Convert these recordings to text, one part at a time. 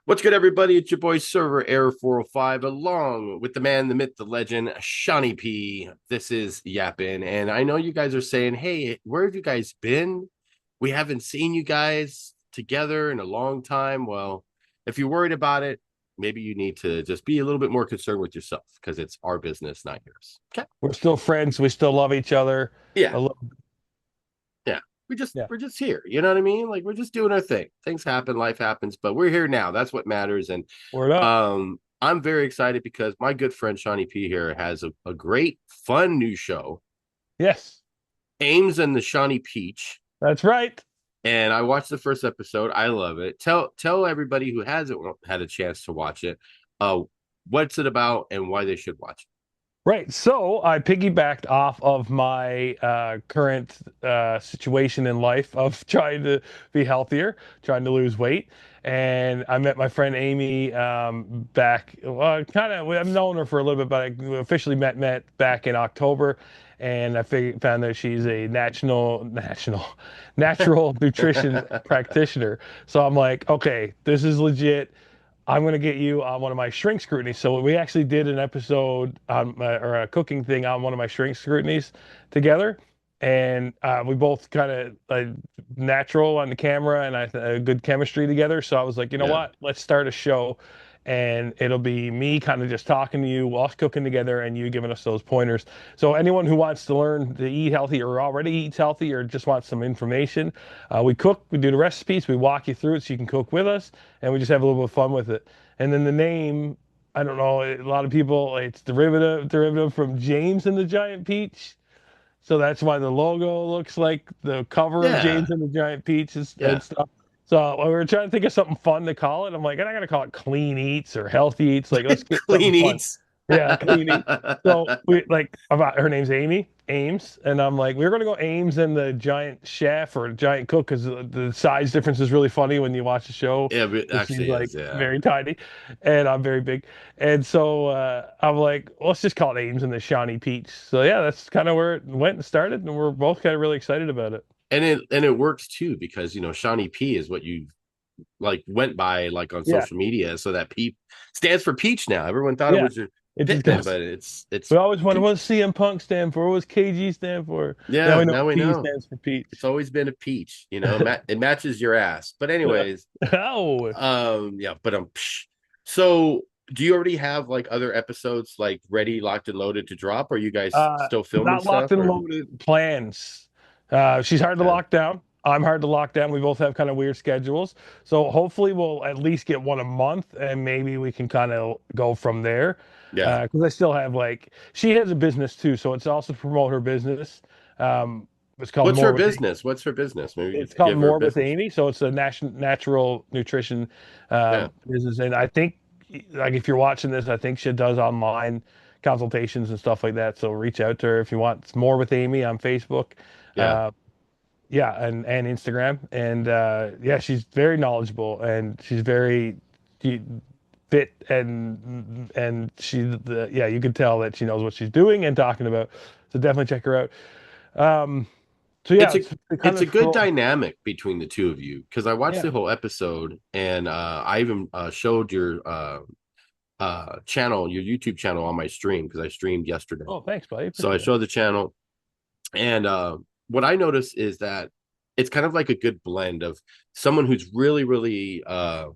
What's good, everybody? It's your boy Server Error 405, along with the man, the myth, the legend, Shawnee P. This is Yappin, and I know you guys are saying, "Hey, where have you guys been? We haven't seen you guys together in a long time." Well, if you're worried about it, maybe you need to just be a little bit more concerned with yourself because it's our business, not yours. Okay? We're still friends. We still love each other. Yeah, A little, yeah. We just yeah. we're just here. You know what I mean? Like we're just doing our thing. Things happen, life happens, but we're here now. That's what matters. And Word up. I'm very excited because my good friend Shawnee P here has a great, fun new show, Yes, Ames and the Shawnee Peach. that's right. And I watched the first episode. I love it. Tell everybody who hasn't had a chance to watch it, uh, what's it about and why they should watch Right. So I piggybacked off of my current situation in life of trying to be healthier, trying to lose weight. And I met my friend Amy back, well, kind of, I've known her for a little bit, but I officially met back in October. And I found that she's a natural nutrition it. practitioner. So I'm like, okay, this is legit. I'm going to get you on one of my shrink scrutinies. So we actually did an episode on or a cooking thing on one of my shrink scrutinies together, and we both kind of natural on the camera and good chemistry together. So I was like, you know Yeah, what? Let's start a show, and it'll be me kind of just talking to you, us cooking together, and you giving us those pointers. So anyone who wants to learn to eat healthy or already eats healthy or just wants some information, we cook, we do the recipes, we walk you through it so you can cook with us, and we just have a little bit of fun with it. And then the name, I don't know, a lot of people, it's derivative from James and the Giant Peach. So that's why the logo looks like the cover of yeah, James and the Giant Peach and yeah. stuff. So we were trying to think of something fun to call it. I'm like, I'm not gonna call it Clean Eats or Healthy Eats. Like, let's get something Clean fun. eats. Yeah, Clean Eats. So we like about her name's Amy Ames, and I'm like, we are gonna go Ames and the Giant Chef or Giant Cook because the size difference is really funny when you watch the show. Yeah, it 'Cause she's actually like is. Yeah. very tiny, and I'm very big. And so I'm like, well, let's just call it Ames and the Shawnee Peach. So yeah, that's kind of where it went and started, and we're both kind of really excited about it. And it works too because Shawnee P is what you like went by like on Yeah, social media, so that P stands for peach now. Everyone thought it yeah. was your It just Pittman, goes. but it's We always wonder what peach. does CM Punk stand for? What does KG stand for? Now Yeah, we know now we P know. stands for It's Peach. always been a peach. It matches your ass. But anyways, Oh, yeah, but so do you already have like other episodes like ready, locked and loaded to drop? Are you guys still filming not locked stuff and or loaded plans. She's hard to okay? lock down. I'm hard to lock down. We both have kind of weird schedules. So hopefully we'll at least get one a month and maybe we can kind of go from there. Yeah. Because I still have like, she has a business too. So it's also to promote her business. Um, it's called What's her More with business? What's her business? Maybe It's called give her a More with business. Amy. So it's a natural nutrition Yeah. business. And I think, like, if you're watching this, I think she does online consultations and stuff like that. So reach out to her if you want. It's More with Amy on Facebook. Yeah. Uh, yeah, and Instagram. And yeah, she's very knowledgeable and she's very she- fit and yeah, you can tell that she knows what she's doing and talking about. So definitely check her out. Um, so yeah, it's a it's kind it's a of good dynamic between the two of you because I watched yeah. the whole episode and I even showed your channel, your YouTube channel on my stream because I streamed yesterday. Oh, thanks, buddy. So I Appreciate it. showed the channel and what I noticed is that it's kind of like a good blend of someone who's really, really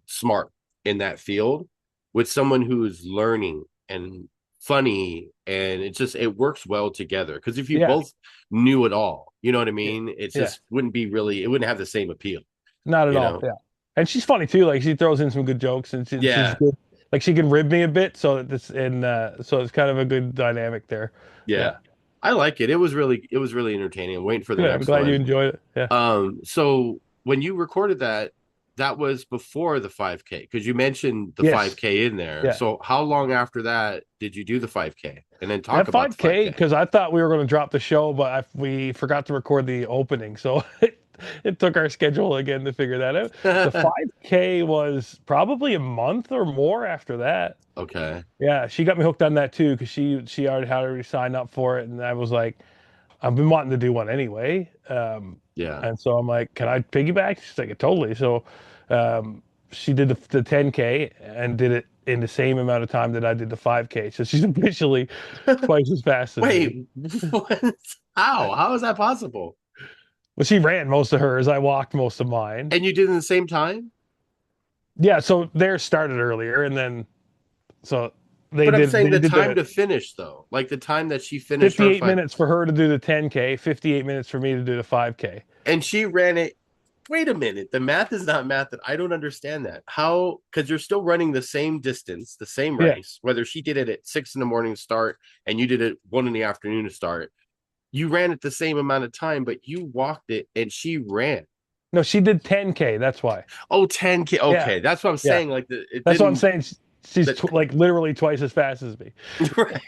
smart in that field with someone who's learning and funny. And it works well together. Because if you Yeah, both knew it all, you know what I yeah, mean? It yeah. just wouldn't be really, it wouldn't have the same appeal, Not at you all. know? Yeah, and she's funny too. Like she throws in some good jokes, and she's Yeah. good. Like she can rib me a bit, so that this and so it's kind of a good dynamic there. Yeah. Yeah, I like it. It was really entertaining. I'm waiting for the good. I'm next glad you one. enjoyed it. Yeah. So when you recorded that, that was before the 5K because you mentioned the Yes. 5K in there. Yeah. So how long after that did you do the 5K? And then talk That about the 5K 5K. because I thought we were going to drop the show, but we forgot to record the opening, so it took our schedule again to figure that out. The 5K was probably a month or more after that. Okay. Yeah, she got me hooked on that too because she already signed up for it, and I was like, I've been wanting to do one anyway. Yeah. And so I'm like, can I piggyback? She's like, totally. So, um, she did the 10K and did it in the same amount of time that I did the 5K. So she's officially twice as fast as me. Wait, what? How? How is that possible? Well, she ran most of hers. I walked most of mine. And you did it in the same time? Yeah, so theirs started earlier, and then so But I'm saying they the did time the to finish though, like the time that she finished her 58 five, minutes for her to do the 10K, 58 minutes for me to do the 5K. and she ran it. Wait a minute, the math is not math. That I don't understand that. How? Because you're still running the same distance, the same Yeah. race. Whether she did it at 6 in the morning to start and you did it 1 in the afternoon to start, you ran it the same amount of time, but you walked it and she ran. No, she did 10K. That's why. Oh, 10K. Yeah. Okay, that's what I'm Yeah. saying. Like it That's what I'm didn't. saying. She's That tw like literally twice as fast as me. right.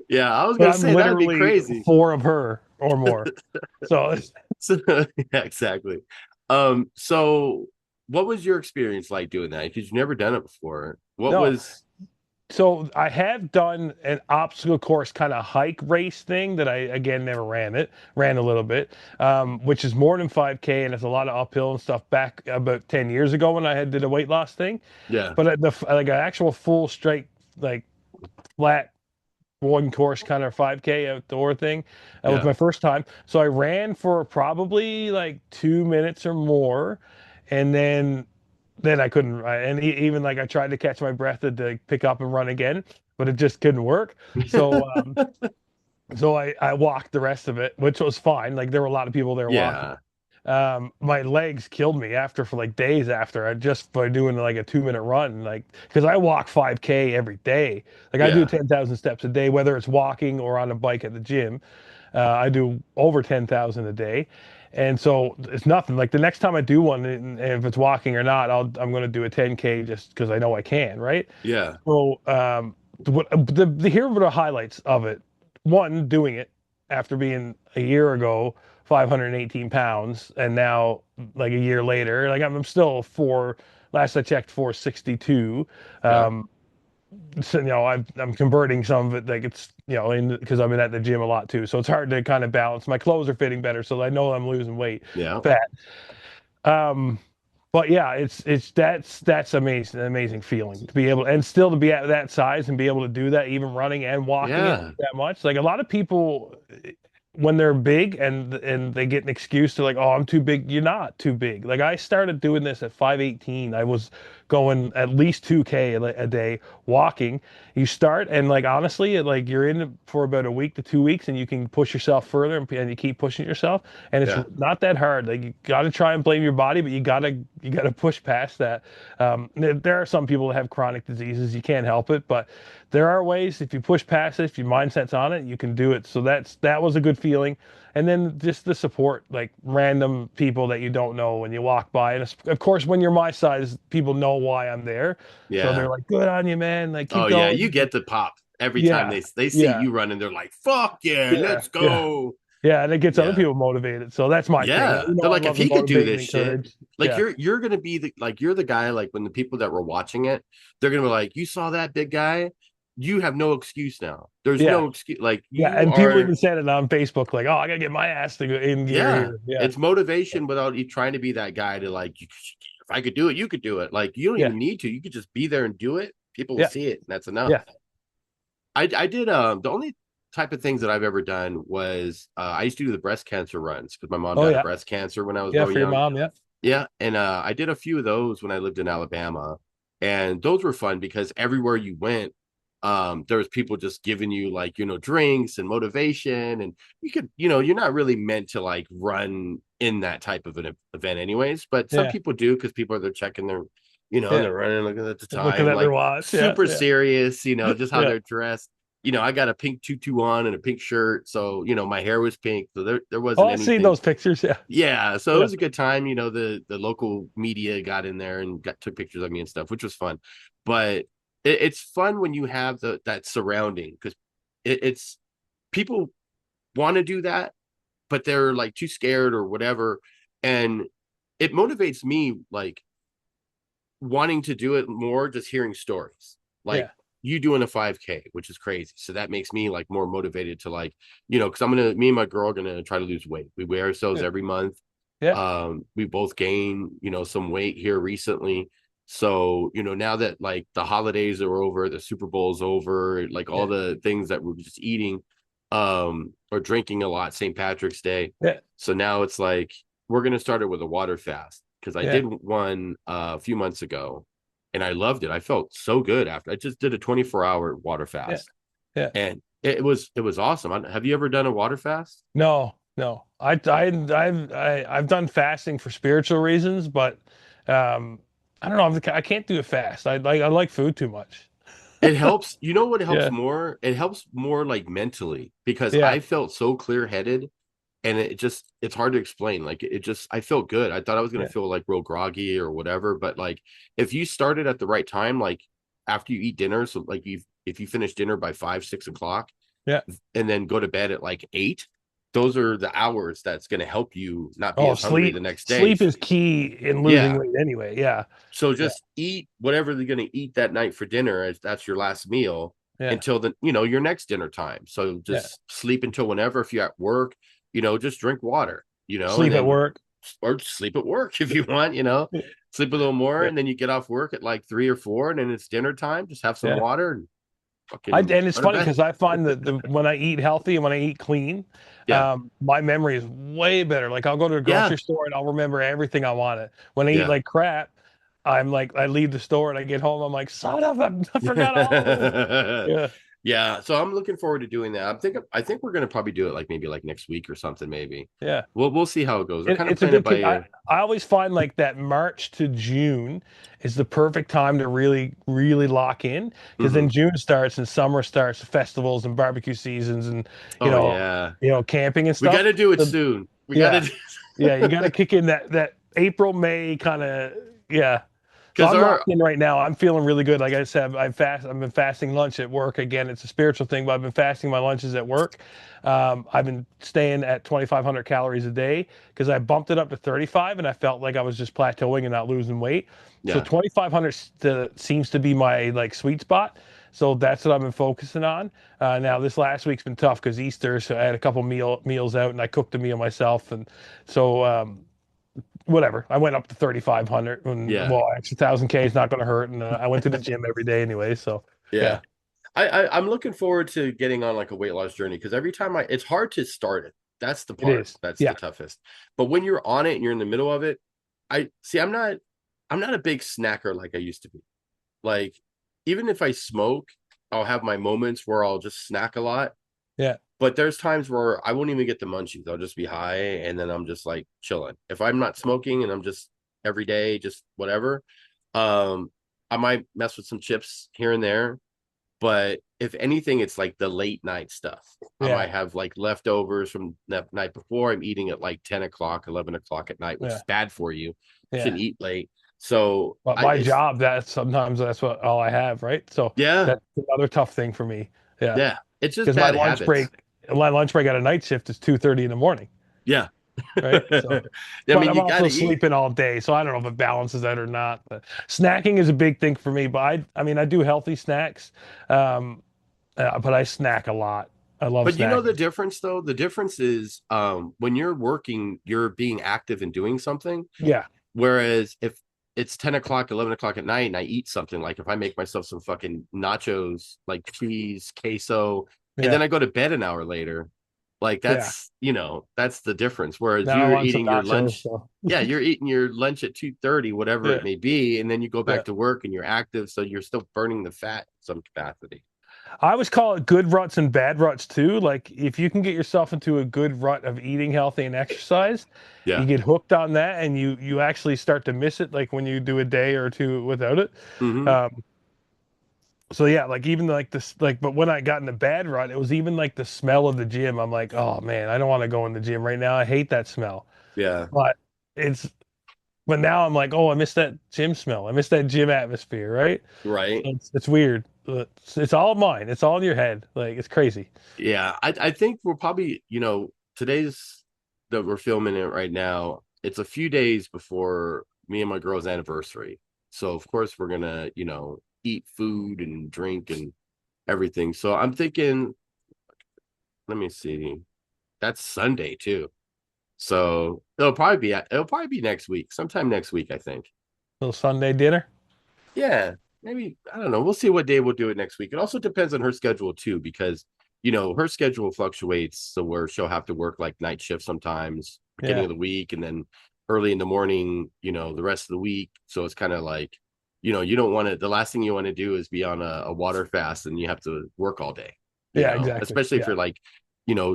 Yeah, I was But gonna I'm say that'd be literally crazy. four of her or more. So So, yeah, exactly. So what was your experience like doing that? Because you've never done it before. What no. was So I have done an obstacle course kind of hike race thing that I again never ran a little bit, which is more than 5K and it's a lot of uphill and stuff back about 10 years ago when I had did a weight loss thing. yeah, But like an actual full straight like flat one course kind of 5K outdoor thing. That was yeah, my first time. So I ran for probably like 2 minutes or more, and then I couldn't. And even like I tried to catch my breath to pick up and run again, but it just couldn't work. So so I walked the rest of it, which was fine. Like there were a lot of people there walking. yeah, My legs killed me after for like days after I just by doing like a 2 minute run, like because I walk 5K every day. Like I do yeah, 10,000 steps a day, whether it's walking or on a bike at the gym. I do over 10,000 a day. And so it's nothing. Like the next time I do one, and if it's walking or not, I'm going to do a 10K just because I know I can, right? yeah, So, here are the highlights of it. One, doing it after being a year ago 518 pounds, and now like a year later, like I'm still four. Last I checked, 462. yeah, So, I'm converting some of it, like it's because I've been at the gym a lot too, so it's hard to kind of balance. My clothes are fitting better, so I know I'm losing weight, yeah, fat. Um, but yeah, it's that's amazing feeling to be able and still to be at that size and be able to do that, even running and walking it yeah, that much. Like a lot of people, when they're big and they get an excuse to like, oh, I'm too big. You're not too big. Like I started doing this at 518. I was going at least 2K a day walking. You start and like honestly, like you're in it for about a week to 2 weeks, and you can push yourself further and you keep pushing yourself, and it's yeah, not that hard. Like you got to try and blame your body, but you gotta push past that. There are some people that have chronic diseases. You can't help it, but there are ways. If you push past it, if your mindset's on it, you can do it. So that was a good feeling. And then just the support, like random people that you don't know when you walk by. And of course, when you're my size, people know why I'm there. So they're yeah. like, good on you, man. Like, keep Oh yeah, going. you get the pop every time Yeah. they see Yeah. you running. They're like, "Fuck yeah, Yeah. let's Yeah. go!" Yeah. And it gets other Yeah, people motivated. So that's my thing. yeah. They're I like, if love to he could do motivate and this shit, encourage. like Yeah. you're gonna be the like you're the guy. Like when the people that were watching it, they're gonna be like, "You saw that big guy? You have no excuse now. There's Yeah. no excuse. Like Yeah. you And people are." even said it on Facebook, like, oh, I gotta get my ass to go in gear Yeah, here. Yeah. it's motivation without you trying to be that guy to like, if I could do it, you could do it. Like you don't Yeah. even need to. You could just be there and do it. People will Yeah. see it, and that's enough. Yeah. I did the only type of things that I've ever done was I used to do the breast cancer runs because my mom Oh died of yeah. breast cancer when I was Yeah. real For your young. mom. Yeah. Yeah, and I did a few of those when I lived in Alabama, and those were fun because everywhere you went, there was people just giving you like drinks and motivation, and you could you're not really meant to like run in that type of an event anyways, but some Yeah. people do because people are there checking their and Yeah. they're running looking at the Looking time at their like watch. Yeah. super Yeah. serious, just how Yeah. they're dressed. I got a pink tutu on and a pink shirt, so my hair was pink, so there Oh, wasn't I've seen anything. those pictures. Yeah. Yeah, so it Yeah. was a good time. The local media got in there and took pictures of me and stuff, which was fun. But it's fun when you have that surrounding because it's people want to do that, but they're like too scared or whatever, and it motivates me like wanting to do it more. Just hearing stories like Yeah. you doing a 5K, which is crazy. So that makes me like more motivated to like because me and my girl are gonna try to lose weight. We weigh ourselves Yeah. every month Yeah. We both gained, some weight here recently. So, now that like the holidays are over, the Super Bowl's over, like all Yeah. the things that we're just eating, or drinking a lot, St. Patrick's Day. Yeah. So now it's like we're gonna start it with a water fast because I Yeah. did one a few months ago and I loved it. I felt so good after I just did a 24-hour water Yeah. fast Yeah. and it was awesome. Have you ever done a water fast? No, no. I've done fasting for spiritual reasons, but um, I don't know. I can't do it fast. I like food too much. It helps. You know what helps Yeah. more? It helps more like mentally because Yeah. I felt so clear-headed and it's hard to explain. Like it just I felt good. I thought I was gonna Yeah. feel like real groggy or whatever, but like if you started at the right time, like after you eat dinner, so like if you finish dinner by 5, 6 o'clock Yeah. and then go to bed at like 8, those are the hours that's gonna help you not be Oh, as hungry the sleep. next day. Sleep is key in losing Yeah. weight anyway. Yeah. So Yeah. just eat whatever they're going to eat that night for dinner, as that's your last meal Yeah. until your next dinner time. So Yeah. just sleep until whenever. If you're at work, just drink water, and Sleep at then work. or sleep at work if you want, sleep a little more, Yeah. and then you get off work at like 3 or 4, and then it's dinner time. Just have some Yeah. water and I fucking and it's go to funny bed. because I find that when I eat healthy and when I eat clean, Yeah, my memory is way better. Like I'll go to the yeah, grocery store and I'll remember everything I wanted. When I eat yeah. like crap, I'm like I leave the store and I get home. I'm like, son of a, I forgot all of this. Yeah, Yeah, so I'm looking forward to doing that. I think we're gonna probably do it like maybe like next week or something, maybe. yeah. We'll see how it goes. We're kind of It's a playing it good. by ear. I always find like that March to June is the perfect time to really lock in because Hmm. then June starts and summer starts, festivals and barbecue seasons and you Oh know yeah. camping and We got stuff. to do it So, soon. We got yeah, to yeah, you got to kick in that April May kind of yeah. So because I'm our locked in right now. I'm feeling really good. Like I said, I've been fasting lunch at work again. It's a spiritual thing, but I've been fasting my lunches at work. I've been staying at 2,500 calories a day because I bumped it up to 35, and I felt like I was just plateauing and not losing weight. So yeah 2,500 seems to be my like sweet spot. So that's what I've been focusing on. Now this last week's been tough because Easter, so I had a couple meals out, and I cooked a meal myself, and so whatever. I went up to 3,500 and yeah well, extra 1,000 K is not going to hurt. And I went to the gym every day anyway. So yeah. yeah, I'm looking forward to getting on like a weight loss journey because every time it's hard to start it. That's the it part is. that's the Yeah. toughest. But when you're on it and you're in the middle of it, I see. I'm not a big snacker like I used to be. Like even if I smoke, I'll have my moments where I'll just snack a lot. Yeah. But there's times where I won't even get the munchies. I'll just be high and then I'm just like chilling. If I'm not smoking and I'm just every day, just whatever, um, I might mess with some chips here and there. But if anything, it's like the late night stuff. I Yeah. might have like leftovers from the night before. I'm eating at like 10 o'clock, 11 o'clock at night, which Yeah. is bad for you. Yeah. Shouldn't eat late. So But I my it's job, that's what all I have. Right. So yeah, that's another tough thing for me. Yeah. yeah. It's just Because bad habits. my lunch break at a night shift is 2:30 in the morning. Yeah. Right. So, I but mean, I'm you also gotta eat. sleeping all day. So I don't know if it balances out or not. But snacking is a big thing for me. But I mean, I do healthy snacks. Um, but I snack a lot. I love But you know the snacking. difference though? The difference is when you're working, you're being active and doing something. Yeah, Whereas if it's 10 o'clock, 11 o'clock at night and I eat something, like if I make myself some fucking nachos, like cheese, queso, and then yeah, I go to bed an hour later, like yeah. that's the difference. Whereas Now I you're want some eating your nachos. lunch, So yeah, you're eating your lunch at 2:30, whatever yeah, it may be, and then you go yeah. back to work and you're active, so you're still burning the fat in some capacity. I always call it good ruts and bad ruts too. Like if you can get yourself into a good rut of eating healthy and exercise, you Yeah. get hooked on that, and you actually start to miss it. Like when you do a day or two without it. Hmm. Um, so yeah, like even like this, like but when I got in a bad rut, it was even like the smell of the gym. I'm like, oh man, I don't want to go in the gym right now. I hate that smell. Yeah. But it's but now I'm like, oh, I miss that gym smell. I miss that gym atmosphere, right? Right. It's weird. It's all mine. It's all in your head. Like it's crazy. Yeah, I think we're probably, today's that we're filming it right now. It's a few days before me and my girl's anniversary. So of course we're gonna, eat food and drink and everything. So I'm thinking, let me see. That's Sunday too. So it'll probably be next week, sometime next week, I think. Little Sunday dinner. Yeah, maybe I don't know. We'll see what day we'll do it next week. It also depends on her schedule too, because her schedule fluctuates. So where she'll have to work like night shift sometimes, beginning Yeah. of the week, and then early in the morning, the rest of the week. So it's kind of like, you don't want to. The last thing you want to do is be on a water fast and you have to work all day. Yeah, exactly. Especially if Yeah. you're like,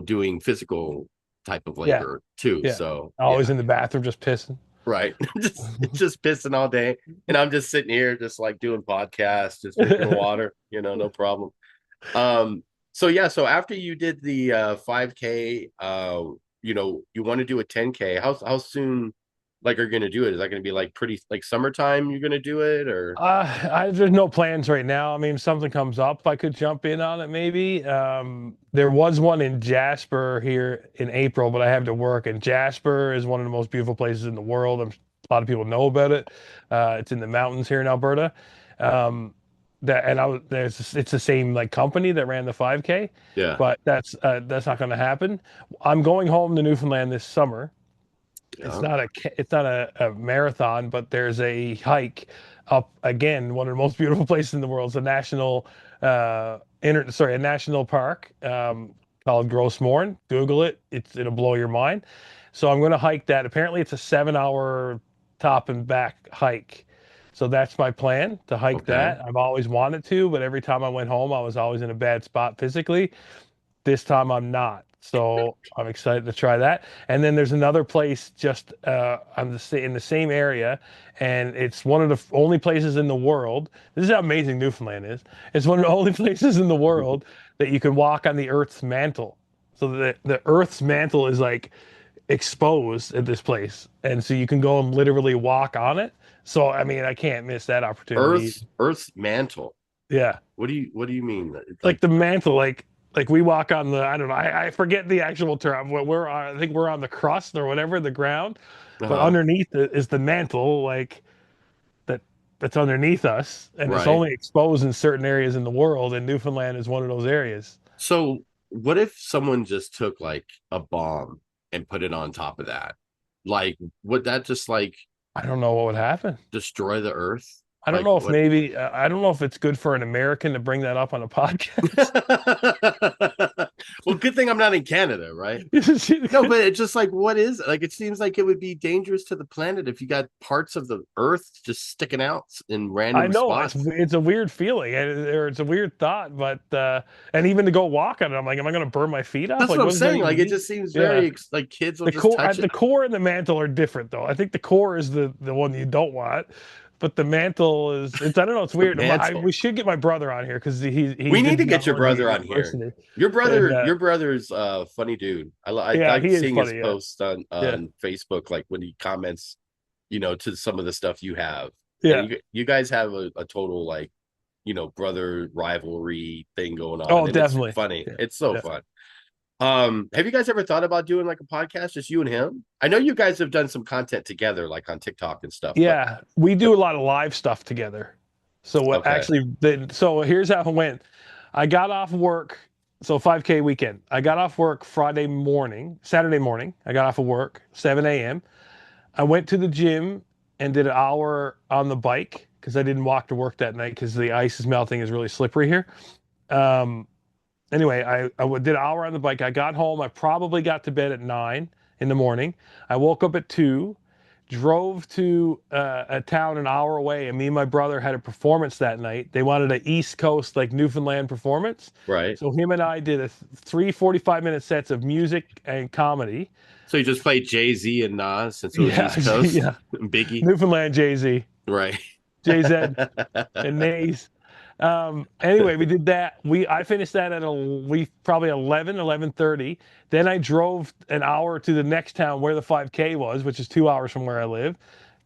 doing physical type of Yeah. labor too. Yeah. So Always yeah. in the bathroom just pissing. Right. Just pissing all day. And I'm just sitting here just like doing podcasts, just drinking water, no problem. Um so yeah, so after you did the 5K, you want to do a 10K. How soon like are you gonna do it? Is that gonna be like pretty like summertime you're gonna do it or There's no plans right now. I mean, if something comes up, I could jump in on it maybe. There was one in Jasper here in April, but I have to work. And Jasper is one of the most beautiful places in the world. A lot of people know about it. It's in the mountains here in Alberta. Um, that and I was there's it's the same like company that ran the 5K, yeah, but that's not going to happen. I'm going home to Newfoundland this summer. yeah. It's not a marathon, but there's a hike up again, one of the most beautiful places in the world. It's a national a national park called Gross Mourne. Google it. It'll blow your mind. So I'm going to hike that. Apparently it's a 7 hour top and back hike. So that's my plan to hike Okay. that. I've always wanted to, but every time I went home, I was always in a bad spot physically. This time I'm not. So I'm excited to try that. And then there's another place just in the same area, and it's one of the only places in the world. This is how amazing Newfoundland is. It's one of the only places in the world that you can walk on the Earth's mantle. So the Earth's mantle is like exposed at this place, and so you can go and literally walk on it. So I mean, I can't miss that opportunity. Earth's mantle. Yeah. What do you mean? Like Like the mantle, like we walk on the I don't know, I forget the actual term. I think we're on the crust or whatever, the ground, but uh-huh. underneath it is the mantle, like that that's underneath us, and it's Right. only exposed in certain areas in the world, and Newfoundland is one of those areas. So what if someone just took like a bomb and put it on top of that? Like, would that just like I don't know what would happen. destroy the earth? I don't Like know if what? maybe I don't know if it's good for an American to bring that up on a podcast. Well, good thing I'm not in Canada, right? No, but it's just like, what is it? Like, it seems like it would be dangerous to the planet if you got parts of the Earth just sticking out in I random know it's spots. it's a weird feeling, or it's a weird thought, but and even to go walk on it, I'm like, am I going to burn my feet off? That's Like, what I'm what does that saying. even Like, it mean? just seems Yeah, very like kids will just touch it. the core and the mantle are different, though. I think the core is the one you don't want, but the mantle is it's I don't know, it's The weird. mantle. We should get my brother on here because he We need did to get your biology brother at on here. university, Your and brother, your brother's funny dude. I yeah, like he is seeing his funny. Yeah, posts on yeah, Facebook, like when he comments, to some of the stuff you have, and yeah. you guys have a total like brother rivalry thing going on, Oh, and it's definitely. funny. Yeah, It's so definitely. fun. Have you guys ever thought about doing like a podcast, just you and him? I know you guys have done some content together, like on TikTok and stuff, but Yeah, we do a lot of live stuff together. So what okay, actually so here's how it went. I got off work, so 5K weekend. I got off work Saturday morning. I got off of work, 7 a.m. I went to the gym and did an hour on the bike because I didn't walk to work that night because the ice is melting, is really slippery here. Um, anyway, did an hour on the bike. I got home. I probably got to bed at 9 in the morning. I woke up at 2, drove to a town an hour away, and me and my brother had a performance that night. They wanted an East Coast, like Newfoundland performance. right. So him and I did a three 45-minute sets of music and comedy. So you just played Jay-Z and Nas since it was Yeah, East Coast, yeah. Biggie, Newfoundland Jay-Z, right? JZ, and Nays. Anyway, we did that. I finished that at we probably 11:30. Then I drove an hour to the next town where the 5K was, which is 2 hours from where I live.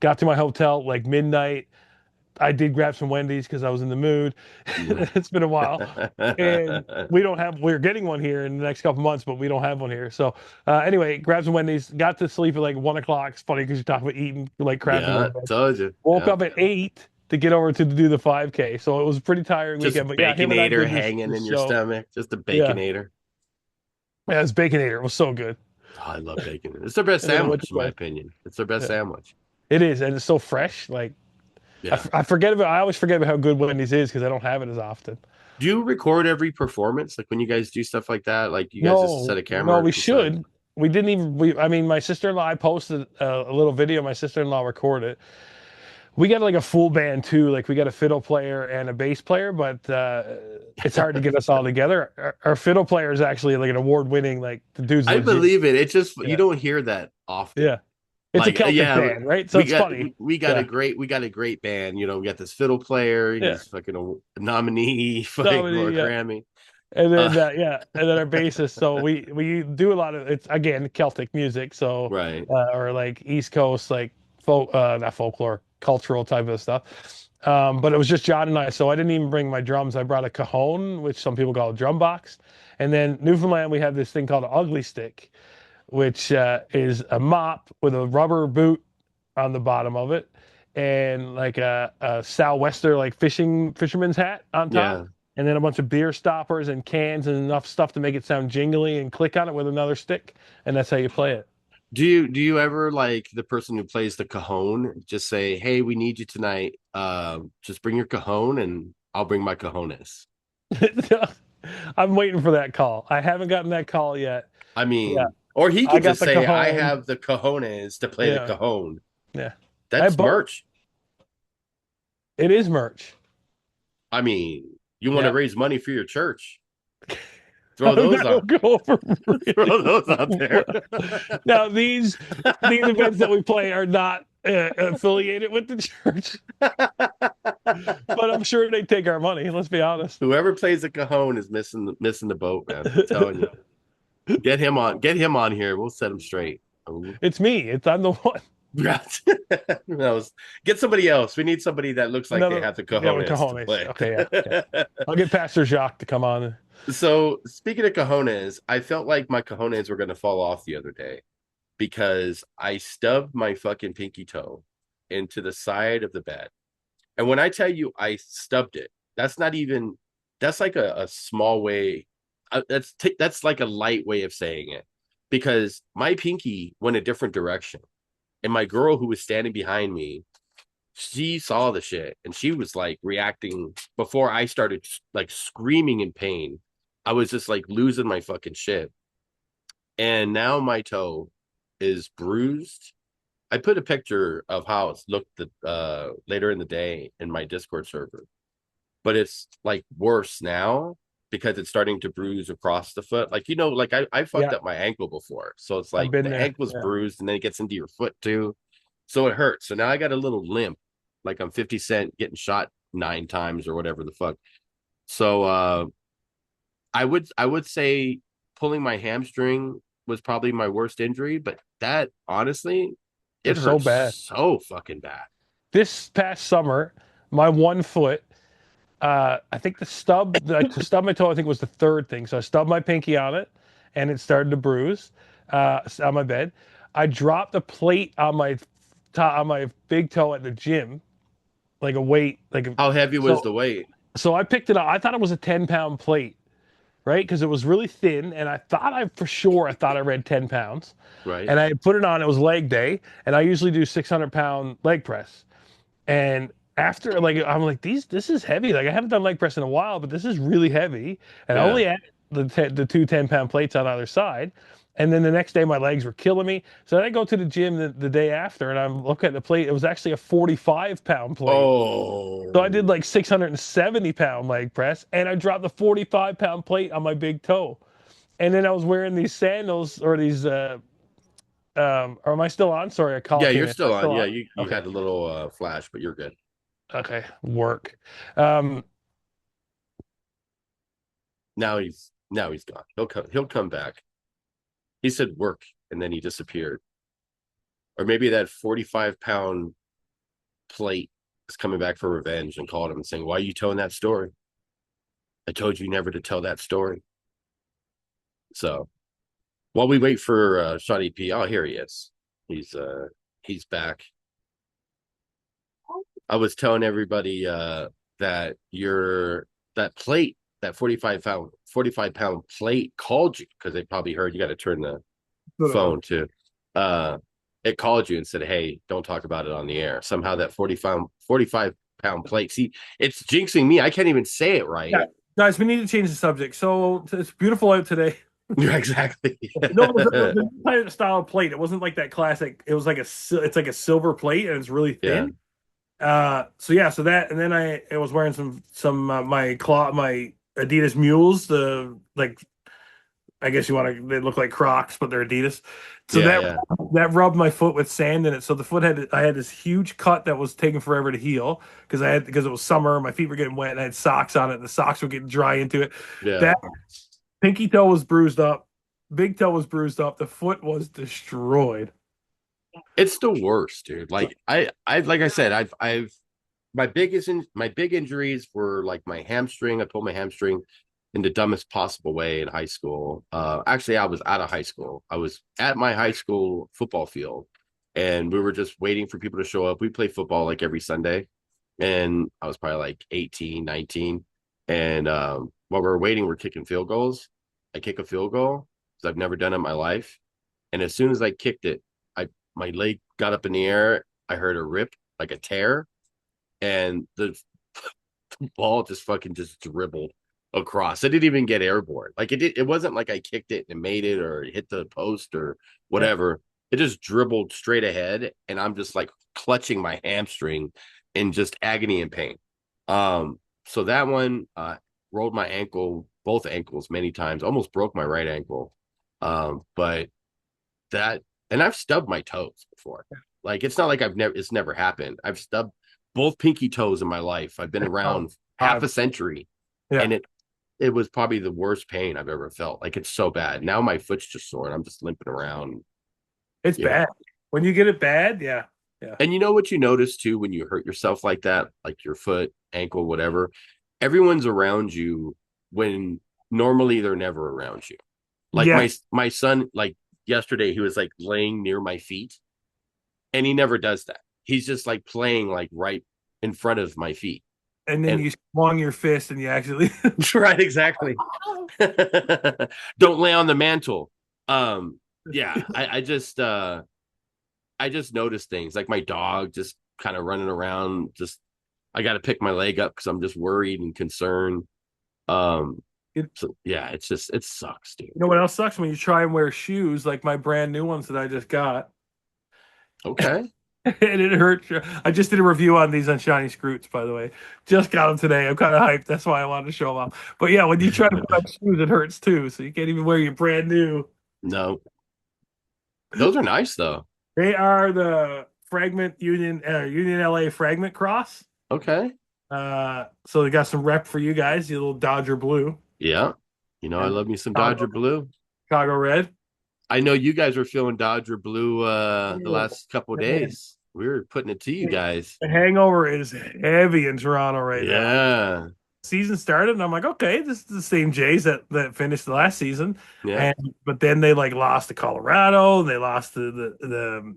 Got to my hotel like midnight. I did grab some Wendy's because I was in the mood. It's been a while, and we're getting one here in the next couple months, but we don't have one here. So anyway, grabbed some Wendy's. Got to sleep at like 1 o'clock. It's funny because you talk about eating like crap and going Yeah, to bed. told you. Woke Yeah, up at 8 to get over to do the 5K. So it was a pretty tiring weekend. just But yeah, him and I baconator did hanging this in your show. stomach, just a Yeah. baconator. Yeah, it was Baconator. It was so good. Oh, I love bacon. It's their best And then it went to sandwich, in my bread. opinion. It's their best Yeah. sandwich. It is, and it's so fresh. Like Yeah. I forget about. I always forget about how good Wendy's is because I don't have it as often. Do you record every performance? Like when you guys do stuff like that? Like you guys just set No, a no, camera we inside? should. We didn't even. I mean, my sister-in-law. I posted a little video. My sister-in-law recorded. We got like a full band too. Like we got a fiddle player and a bass player, but it's hard to get us all together. Our fiddle player is actually like an award-winning. Like the dude's I legit. believe it. It's just you Yeah, don't hear that often. yeah. It's a Like Celtic yeah, band, right? So we it's got funny. we got a Yeah, great band. You know, we got this fiddle player. yeah. He's fucking a nominee No, fucking for a yeah. Grammy. And Uh, then yeah, and then our bassist. So we do a lot of it's again Celtic music. So right. or like East Coast like folk not folklore cultural type of stuff. But it was just John and I. So I didn't even bring my drums. I brought a cajon, which some people call a drum box. And then Newfoundland, we have this thing called an ugly stick, which is a mop with a rubber boot on the bottom of it, and like a sou'wester, like fisherman's hat on top, Yeah. and then a bunch of beer stoppers and cans and enough stuff to make it sound jingly, and click on it with another stick, and that's how you play it. Do you ever like the person who plays the cajon just say, "Hey, we need you tonight. Just bring your cajon and I'll bring my cajones." I'm waiting for that call. I haven't gotten that call yet. I Yeah, mean, or he I could got just the say, "I cajon. have the cojones to play the Yeah, cajon." yeah. I have That's both. merch. It is merch. I mean, you want to Yeah. raise money for your church? Throw those That'll on. go over Throw really those out there. well. Now, these events that we play are not affiliated with the church, but I'm sure they take our money. Let's be honest. Whoever plays the cajon is missing the boat, man. I'm telling you. Get him on here. We'll set him straight. It's me. I'm the one. No, get somebody else. We need somebody that looks like they Another, have the yeah, with cojones to cojones. play. Okay, yeah, yeah. I'll get Pastor Jacques to come on. So speaking of cojones, I felt like my cojones were gonna fall off the other day because I stubbed my fucking pinky toe into the side of the bed. And when I tell you I stubbed it, that's not even that's like a small way. That's like a light way of saying it because my pinky went a different direction. And my girl who was standing behind me, she saw the shit and she was like reacting before I started like screaming in pain. I was just like losing my fucking shit. And now my toe is bruised. I put a picture of how it's looked later in the day in my Discord server, but it's like worse now because it's starting to bruise across the foot. Like, like I fucked Yeah, up my ankle before. So it's I've like been the there. ankle's Yeah. bruised and then it gets into your foot too. So it hurts. So now I got a little limp, like I'm 50 Cent getting shot 9 times or whatever the fuck. So I would say pulling my hamstring was probably my worst injury, but that honestly, They're it so hurts bad. so fucking bad. This past summer, my one foot, I think to stub my toe, I think was the third thing. So I stubbed my pinky on it, and it started to bruise on my bed. I dropped a plate on my big toe at the gym, like a weight, How heavy was so the weight? so I picked it up. I thought it was a 10-pound plate, right? Because it was really thin, and I thought I read 10 pounds, Right? and I put it on. It was leg day, and I usually do 600-pound leg press. And after like I'm like this is heavy. Like I haven't done leg press in a while, but this is really heavy. And I Yeah. only added the two 10-pound plates on either side. And then the next day my legs were killing me. So then I go to the gym the day after and I'm looking at the plate. It was actually a 45-pound plate. So I did Oh, like 670-pound leg press and I dropped the 45-pound plate on my big toe. And then I was wearing these sandals or these or am I still on? Sorry, a call yeah, came you're in. Am still I on. still Yeah, on? you Okay. had a little flash, but you're good. Okay. Work. Um, Now he's gone. He'll come back. He said work and then he disappeared. Or maybe that 45-pound plate is coming back for revenge and called him and saying, "Why are you telling that story? I told you never to tell that story." So while we wait for Shawnee P, oh here he is. He's back. I was telling everybody that that plate, that 45 pound plate called you because they probably heard you got to turn what it was. phone too. Uh, it called you and said, "Hey, don't talk about it on the air." Somehow that 45 pound plate. See, it's jinxing me. I can't even say it right. Yeah, guys, we need to change the subject. So it's beautiful out today. Yeah, exactly. No, the type of style of plate. It wasn't like that classic. It was like it's like a silver plate and it's really Yeah, thin. So yeah, so that and then I was wearing some my Adidas mules, the like I guess you want to they look like Crocs, but they're Adidas. So yeah, yeah, that rubbed my foot with sand in it. So the foot had I had this huge cut that was taking forever to heal because it was summer, my feet were getting wet, and I had socks on it, and the socks were getting dry into it. yeah. That pinky toe was bruised up, big toe was bruised up, the foot was destroyed. It's the worst, dude. Like I said, my big injuries were like my hamstring. I pulled my hamstring in the dumbest possible way in high school. Actually, I was out of high school. I was at my high school football field, and we were just waiting for people to show up. We play football like every Sunday, and I was probably like 18, 19. And while we were waiting, we're kicking field goals. I kick a field goal because I've never done it in my life. And as soon as I kicked it, I my leg got up in the air. I heard a rip, like a tear, and the ball just fucking just dribbled across. I didn't even get airborne. Like it wasn't like I kicked it and made it or hit the post or Yeah. whatever. It just dribbled straight ahead, and I'm just like clutching my hamstring in just agony and pain. So that one rolled my ankle, both ankles, many times. Almost broke my right ankle. But that, and I've stubbed my toes before. Like it's not like it's never happened. I've stubbed both pinky toes in my life. I've been Oh, around half uh, a century, yeah. and it was probably the worst pain I've ever felt. Like it's so bad. Now my foot's just sore and I'm just limping around, It's you know. bad. When you get it bad, yeah. Yeah. And you know what you notice too when you hurt yourself like that, like your foot, ankle, whatever, everyone's around you when normally they're never around you. Like Yeah. my son, like yesterday, he was like laying near my feet, and he never does that. He's just like playing like right in front of my feet. And then And you swung your fist and you actually right, exactly. Don't lay on the mantle. Yeah, I just noticed things like my dog just kind of running around. Just I got to pick my leg up because I'm just worried and concerned. Um, it, so yeah, it's just it sucks, dude. you know what else sucks when you try and wear shoes like my brand new ones that I just got. Okay, And it hurts. I just did a review on these on Shiny Scroots, by the way. Just got them today. I'm kind of hyped. That's why I wanted to show them off. But yeah, when you try to put on shoes, it hurts too. So you can't even wear your brand new. no, those are nice though. They are the Fragment Union LA Fragment Cross. Okay, So they got some rep for you guys, you little Dodger blue yeah, I and love me some Chicago, Dodger blue. Chicago red. I know you guys were feeling Dodger blue the Oh, last couple of man. days. We were putting it to you guys. The hangover is heavy in Toronto right now. Yeah, Season started, and I'm like, okay, this is the same Jays that finished the last season, yeah, and but then they like lost to Colorado, and they lost to the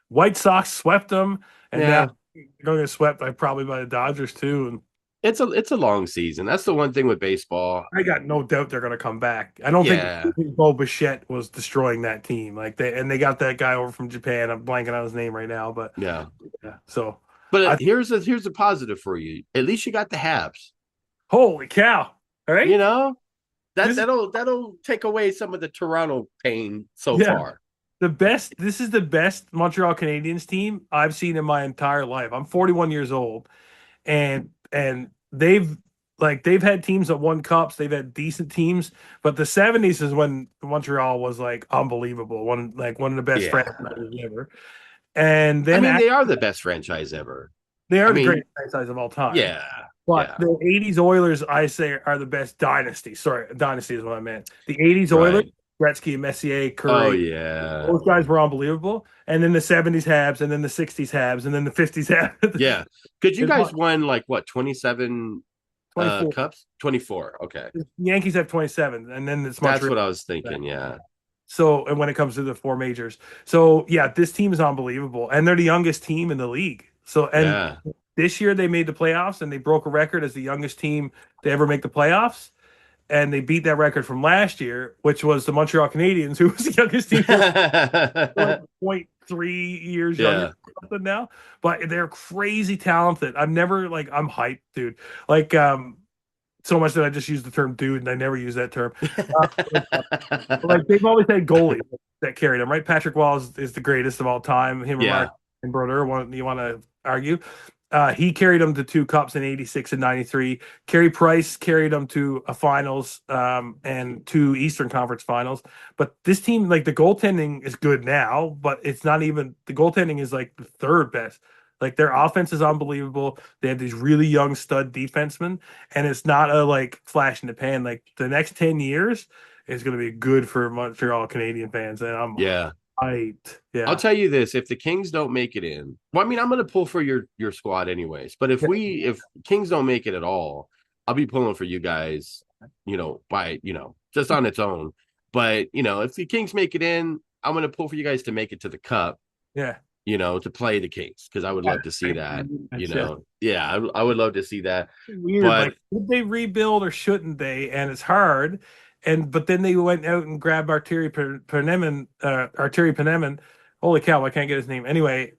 White Sox, swept them, and now yeah. they're going to get swept by probably by the Dodgers too. And It's a long season. That's the one thing with baseball. I got no doubt they're going to come back. I don't think Yeah, Bo Bichette was destroying that team like they got that guy over from Japan. I'm blanking on his name right now, but yeah. yeah. So But I here's a positive for you. At least you got the Habs. holy cow! All right, You know that this that'll take away some of the Toronto pain so yeah. far. The best. This is the best Montreal Canadiens team I've seen in my entire life. I'm 41 years old, and they've had teams that won cups. They've had decent teams, but the 70s is when Montreal was like unbelievable. One of the best Yeah. franchises ever. And I then mean, they are the best franchise ever. they I are the mean, greatest franchise of all time. yeah, But yeah, the 80s Oilers, I say, are the best dynasty. Sorry, dynasty is what I meant. The 80s Oilers, right. Gretzky, Messier, Oh Curry, yeah, those guys were unbelievable. And then the 70s Habs, and then the 60s Habs, and then the 50s Habs. yeah. Because you It's guys won like what 27 24. cups? 24. Okay, The Yankees have 27, and then it's that's Montreal. what I was thinking. Yeah, So, and when it comes to the four majors. So, yeah, this team is unbelievable. And they're the youngest team in the league. So, and yeah. this year they made the playoffs and they broke a record as the youngest team to ever make the playoffs. and they beat that record from last year, which was the Montreal Canadiens, who was the youngest team for like 0.3 years younger Yeah. or something now. But they're crazy talented. I'm never like I'm hyped, dude. Like so much that I just use the term dude and I never use that term. Like they've always had goalies that carried them, right? Patrick Wallace is the greatest of all time. Him or Yeah. Mark and Brodeur, you want to argue? He carried them to two cups in '86 and '93. Carey Price carried them to a finals and two Eastern Conference finals. But this team, like the goaltending is good now, but it's not even the goaltending is like the third best. Like their offense is unbelievable. They have these really young stud defensemen, and it's not a like flash in the pan. Like the next 10 years is going to be good for Montreal Canadian fans, and I'm Yeah. hyped. I'll Yeah, tell you this: if the Kings don't make it in, well, I mean, I'm going to pull for your squad anyways. But if Kings don't make it at all, I'll be pulling for you guys. By just on its own. But if the Kings make it in, I'm going to pull for you guys to make it to the Cup. yeah, To play the Kings because I would yeah. love to see that. That's just Yeah, I would love to see that. weird. But Like, should they rebuild or shouldn't they? And it's hard. And but then they went out and grabbed Arturi Peneman. Holy cow, I can't get his name. Anyway,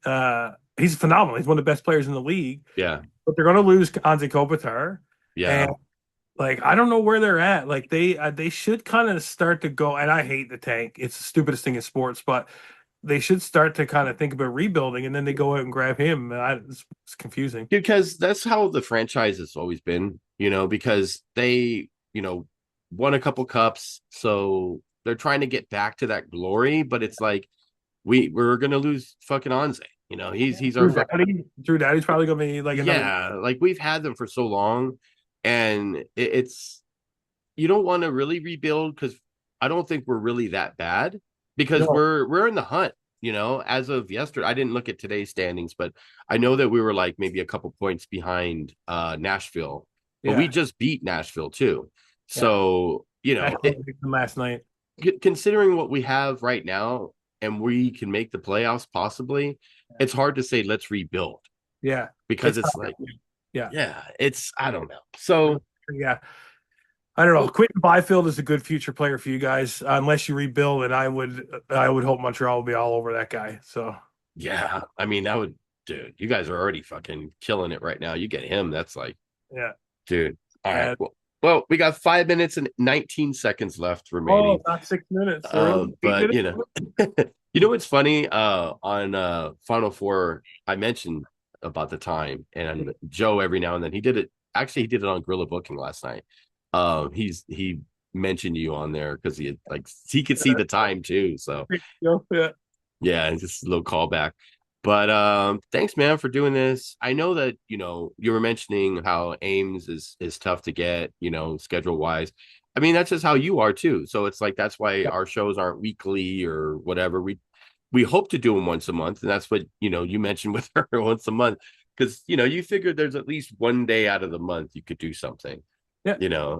he's phenomenal. He's one of the best players in the league. yeah, But they're going to lose Anze Kopitar, and yeah. like I don't know where they're at. Like they should kind of start to go. And I hate the tank. It's the stupidest thing in sports, but they should start to kind of think about rebuilding, and then they go out and grab him. It's confusing. Because that's how the franchise has always been, because they, won a couple cups. So they're trying to get back to that glory, but it's like we're gonna lose fucking Anze. He's our fucking Drew Daddy's probably gonna be like another. yeah, like we've had them for so long, and it's you don't want to really rebuild because I don't think we're really that bad because No, we're in the hunt. As of yesterday, I didn't look at today's standings, but I know that we were like maybe a couple points behind Nashville, but we yeah, just beat Nashville too. yeah. So That's what we did last night. considering what we have right now, and we can make the playoffs possibly, it's hard to say let's rebuild Yeah, because it's it's like yeah, yeah, it's I don't know. So yeah. I don't know. Quentin Byfield is a good future player for you guys, unless you rebuild. And I would hope Montreal will be all over that guy. So yeah, I mean, that would, dude, you guys are already fucking killing it right now. You get him, that's like, yeah. dude. All right. And, Well, we got 5 minutes and 19 seconds left oh, remaining. not 6 minutes. We're only eight But minutes. what's funny? On Final Four, I mentioned about the time, and Joe every now and then he did it. Actually, he did it on Gorilla Booking last night. He mentioned you on there because he could see the time too. So Yeah. yeah, just a little callback. But thanks, man, for doing this. I know that you were mentioning how Ames is tough to get, schedule wise. I mean, that's just how you are too. So it's like that's why our shows aren't weekly or whatever. We hope to do them once a month, and that's what you mentioned with her once a month because you figured there's at least one day out of the month you could do something. Yeah.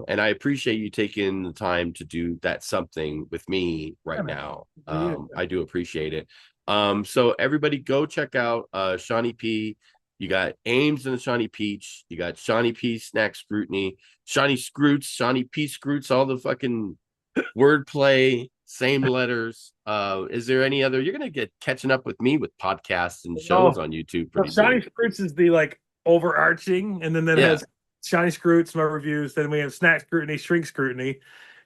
And I appreciate you taking the time to do that something with me Yeah, right man. now. Yeah. I do appreciate it. So everybody go check out Shawnee P. You got Ames and the Shawnee Peach. You got Shawnee P Snack Scrutiny, Shawnee Scroots, Shawnee P Scroots, all the fucking wordplay, same letters. Is there any other you're gonna get catching up with me with podcasts and shows Oh, on YouTube so pretty Shiny soon? Scroots is the like overarching, and then that Yeah. has Shiny Scroots, my reviews. Then we have Snack Scrutiny, Shrink Scrutiny,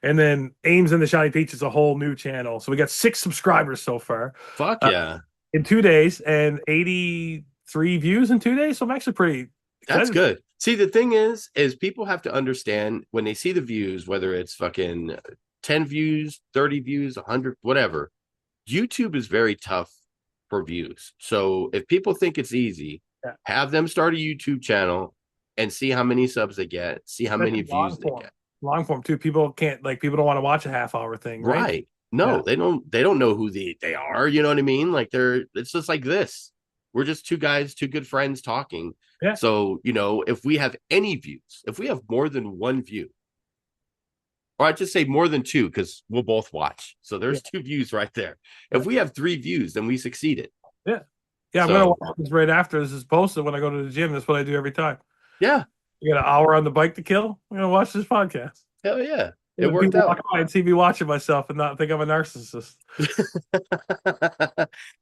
and then Ames and the Shiny Peach is a whole new channel. So we got 6 subscribers so far Fuck uh, yeah. in 2 days and 83 views in 2 days. So I'm actually pretty That's excited. good. See, the thing is people have to understand when they see the views, whether it's fucking 10 views, 30 views, 100, whatever. YouTube is very tough for views. So if people think it's easy, Yeah. have them start a YouTube channel and see how many subs they get, see how many Especially views they get. long form too. People can't like people don't want to watch a half-hour thing, right? Right. Yeah. No, they don't know who they are. You know what I mean? Like it's just like this. We're just two guys, two good friends talking. Yeah. So, if we have any views, if we have more than one view, or I'd just say more than two, because we'll both watch. So Yeah. there's two views right there. Yeah. If we have three views, then we succeeded. Yeah. Yeah, I'm gonna So watch this right after this is posted when I go to the gym. That's what I do every time. yeah, You got an hour on the bike to kill. I'm gonna watch this podcast. Hell yeah. It When worked people out. walk by and see me watching myself and not think I'm a narcissist.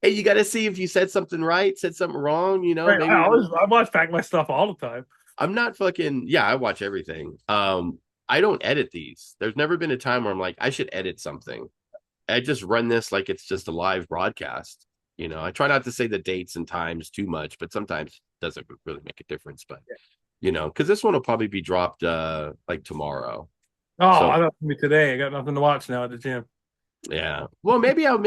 Hey, you got to see if you said something right, said something wrong, Right, maybe it'll. I watch back my stuff all the time. I'm not fucking, yeah, I watch everything. I don't edit these. There's never been a time where I'm like, I should edit something. I just run this like it's just a live broadcast. I try not to say the dates and times too much, but sometimes it doesn't really make a difference. But because this one will probably be dropped like tomorrow. Oh, So I got me today. I got nothing to watch now at the gym. yeah. Well, maybe I'll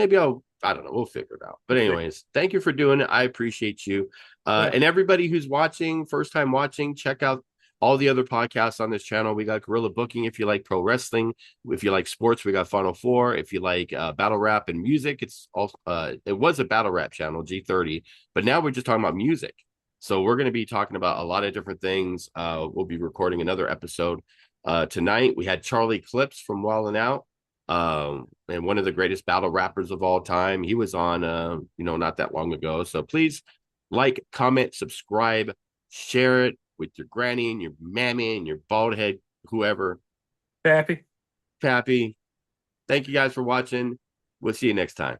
I don't know. We'll figure it out. But anyways, thank you for doing it. I appreciate you. Yeah. And everybody who's watching, first time watching, check out all the other podcasts on this channel. We got Gorilla Booking if you like pro wrestling. If you like sports, we got Final Four. If you like battle rap and music, it was a battle rap channel, G30, but now we're just talking about music. So we're going to be talking about a lot of different things. We'll be recording another episode tonight. We had Charlie Clips from Wildin' Out, and one of the greatest battle rappers of all time. He was on not that long ago. So please like, comment, subscribe, share it with your granny and your mammy and your bald head, whoever. Happy. Pappy. Thank you guys for watching. We'll see you next time.